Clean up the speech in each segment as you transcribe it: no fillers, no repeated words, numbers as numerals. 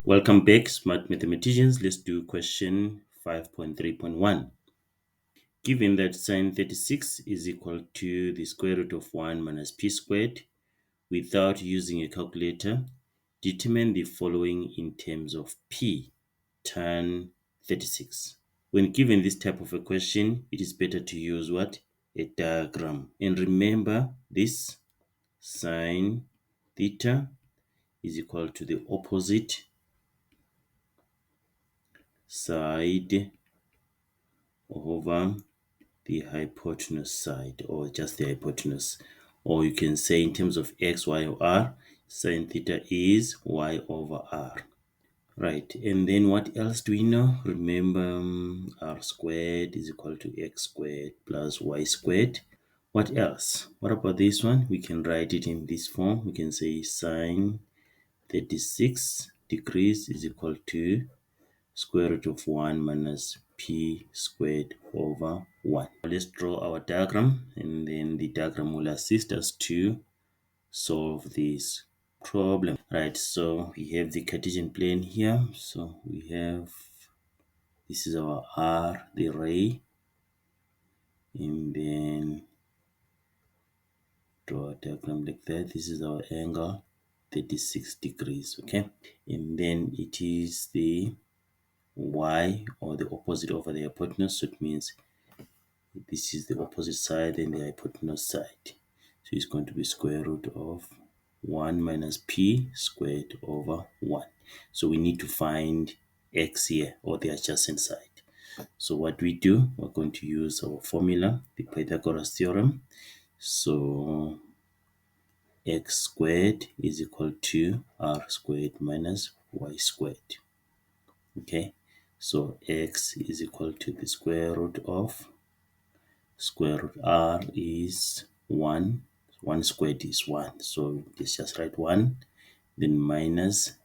Welcome back, smart mathematicians. Let's do question 5.3.1. Given that sine 36 is equal to the square root of 1 minus p squared, without using a calculator, determine the following in terms of p tan 36. When given this type of a question, it is better to use what? A diagram. And remember this sine theta is equal to the opposite side over the hypotenuse side, or just the hypotenuse. Or you can say in terms of x, y, or r, sine theta is y over r. Right, and then what else do we know? Remember, r squared is equal to x squared plus y squared. What else? What about this one? We can write it in this form. We can say sine 36 degrees is equal to square root of 1 minus p squared over 1. Let's draw our diagram, and then the diagram will assist us to solve this problem. Right, so we have the Cartesian plane here. So we have, this is our r, the ray, and then draw a diagram like that. This is our angle, 36 degrees, okay? And then it is the y, or the opposite over the hypotenuse, so it means this is the opposite side and the hypotenuse side. So it's going to be square root of 1 minus p squared over 1. So we need to find x here, or the adjacent side. So what we do, we're going to use our formula, the Pythagoras theorem. So x squared is equal to r squared minus y squared. Okay, so x is equal to the square root of square root r is 1. 1 squared is 1. So let's just write 1. Then minus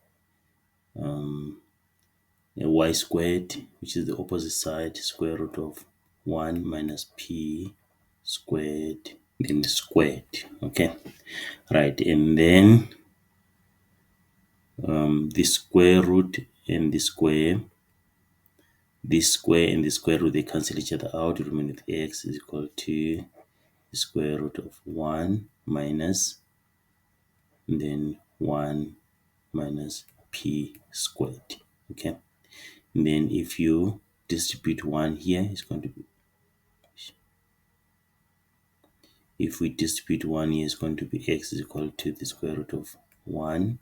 y squared, which is the opposite side, square root of 1 minus p squared, then squared. Okay, right, and then the square root and the square, this square and the square root, they cancel each other out. You remain with x is equal to the square root of 1 minus, and then 1 minus p squared. Okay, and then if you distribute 1 here, it's going to be, if we distribute 1 here, it's going to be x is equal to the square root of 1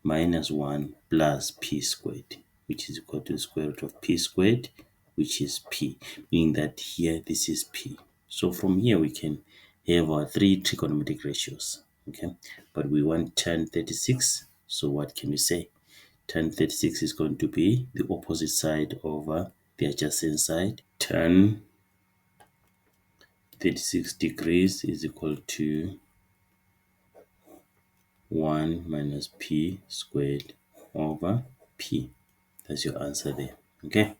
minus 1 plus p squared, which is equal to the square root of p squared, which is p, meaning that here this is p. So from here we can have our 3 trigonometric ratios. Okay, but we want tan 36. So what can we say? Tan 36 is going to be the opposite side over the adjacent side. Tan 36 degrees is equal to 1 minus p squared over p. That's your answer there. Okay.